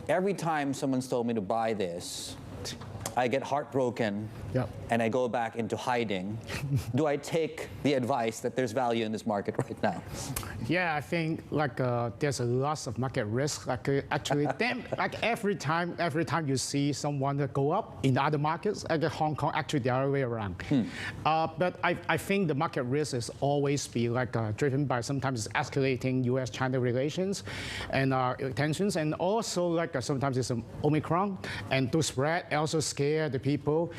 every time someone's told me to buy this, I get heartbroken and I go back into hiding. Do I take the advice that there's value in this market right now? Yeah, I think there's a lot of market risk. Actually, every time you see someone that go up in the other markets, like Hong Kong, actually the other way around. But I think the market risk is always be driven by sometimes escalating U.S.-China relations and tensions, and also sometimes it's Omicron, and those spread also scare the people,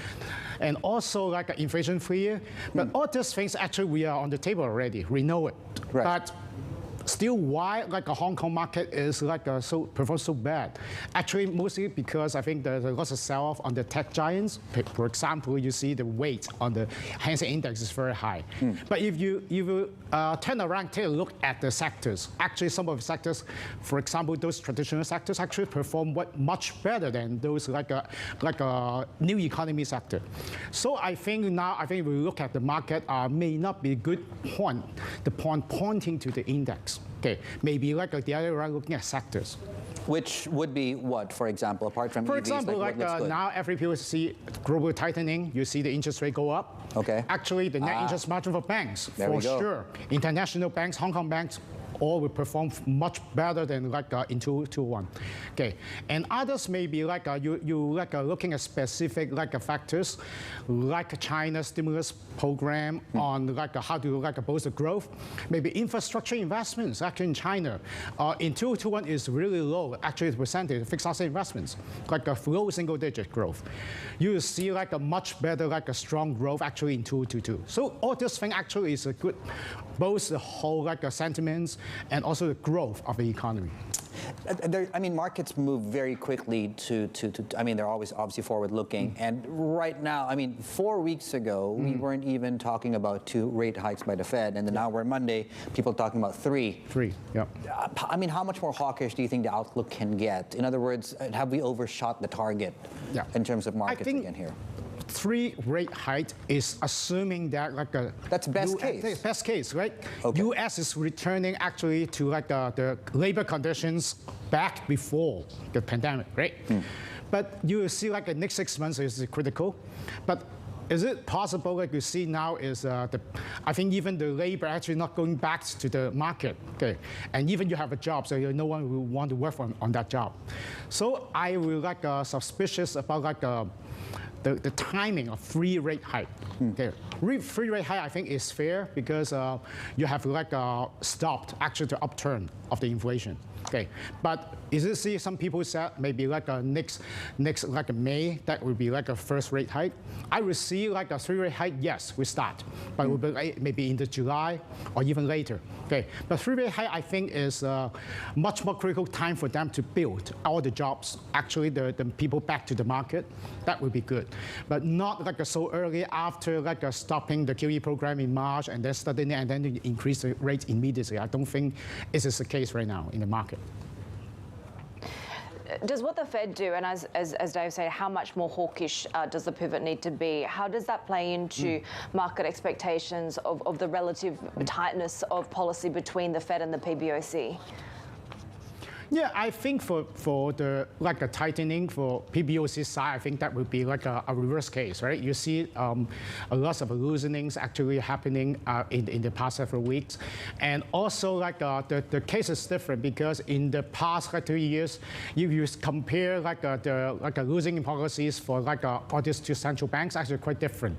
and also inflation fear. But all these things actually we are on the table already. We know it. Right. But still, why a Hong Kong market is performs so bad? Actually, mostly because I think there's a lot of sell-off on the tech giants. For example, you see the weight on the Hang Seng Index is very high. But if you turn around, take a look at the sectors. Actually, some of the sectors, for example, those traditional sectors actually perform much better than those like a new economy sector. So I think we look at the market may not be a good point. The point pointing to the index. Okay, maybe the other way around, looking at sectors. Which would be what, for example, apart from EVs? For example, now every people see global tightening, you see the interest rate go up. Okay. Actually, the net interest margin for banks, for sure. International banks, Hong Kong banks, all will perform much better than in 2021. Okay, and others may be looking at specific factors like China's stimulus program on how to boost the growth. Maybe infrastructure investments actually in China in 2021 is really low. Actually, the percentage fixed asset investments a low single-digit growth. You will see a much better a strong growth actually in 2022. So all this thing actually is a good, both the whole sentiments and also the growth of the economy. I mean, markets move very quickly I mean, they're always obviously forward-looking. And right now, I mean, 4 weeks ago, we weren't even talking about 2 rate hikes by the Fed. And then now we're Monday, people are talking about 3. 3, yeah. I mean, how much more hawkish do you think the outlook can get? In other words, have we overshot the target in terms of markets again here? 3 rate hike is assuming that that's best case. Best case, right? Okay. U.S. is returning actually to the labor conditions back before the pandemic, right? But you will see the next 6 months is critical. But is it possible you see now is I think even the labor actually not going back to the market, okay? And even you have a job, so no one will want to work on that job. So I will suspicious about the timing of 3 rate hike. Okay. 3 rate hike I think is fair because you have stopped actually the upturn of the inflation. Okay, but is it see some people said maybe next May that would be a first rate hike? I will see a 3 rate hike. Yes, we start, but it will be maybe in the July or even later. Okay, but 3 rate hike I think is much more critical time for them to build all the jobs. Actually, the people back to the market. That would be good, but not so early after stopping the QE program in March and then studying and then increase the rate immediately. I don't think this is the case right now in the market. Does what the Fed do, and as Dave said, how much more hawkish does the pivot need to be? How does that play into market expectations of the relative tightness of policy between the Fed and the PBOC? Yeah, I think for the a tightening for PBOC side, I think that would be a reverse case, right? You see a lot of loosenings actually happening in the past several weeks, and also the case is different because in the past 2 years, if you compare the loosening policies for all these 2 central banks, actually quite different.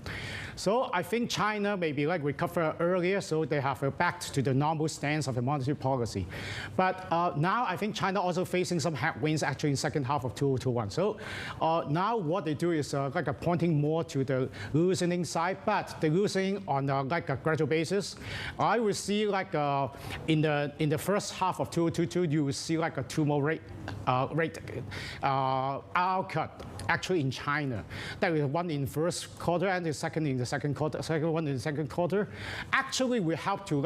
So I think China maybe recover earlier, so they have back to the normal stance of the monetary policy. But now I think China also facing some headwinds actually in second half of 2021. So now what they do is pointing more to the loosening side, but the loosening on a gradual basis. I will see in the first half of 2022, you will see a 2 more rate cut actually in China. That is one in first quarter and the second in the second quarter. Second one in the second quarter. Actually, will help to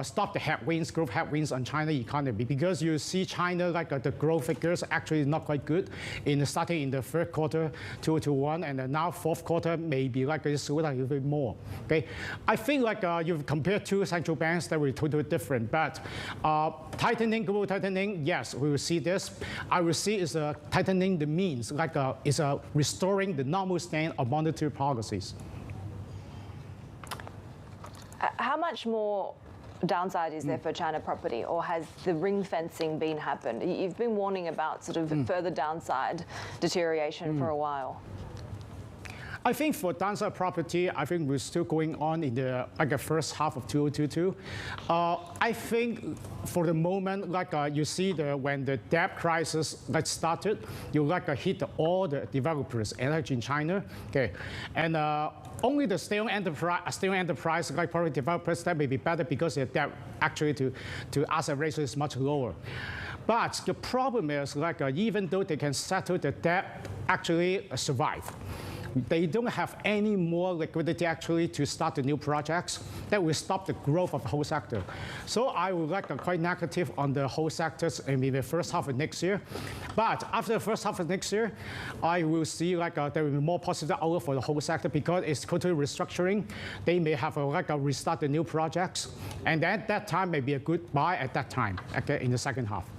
stop the headwinds, growth headwinds on China economy because because you see China, like the growth figures actually not quite good starting in the third quarter 2021, and now fourth quarter maybe like it's a little bit more. Okay, I think like you've compared two central banks that were totally different, but tightening, global tightening, yes, we will see this. I will see is tightening the means, like is restoring the normal stand of monetary policies. How much more downside is there for China property, or has the ring fencing been happened? You've been warning about sort of further downside deterioration for a while. I think for downside property, I think we're still going on in the first half of 2022. I think for the moment, you see when the debt crisis started, you hit all the developers, energy in China. Okay, and only the state-owned enterprise, like probably developers, that may be better because their debt actually to asset ratio is much lower. But the problem is even though they can settle the debt, actually survive. They don't have any more liquidity actually to start the new projects. That will stop the growth of the whole sector. So I would quite negative on the whole sectors in the first half of next year. But after the first half of next year, I will see there will be more positive outlook for the whole sector because it's totally restructuring. They may have restart the new projects, and at that time may be a good buy at that time, okay, in the second half.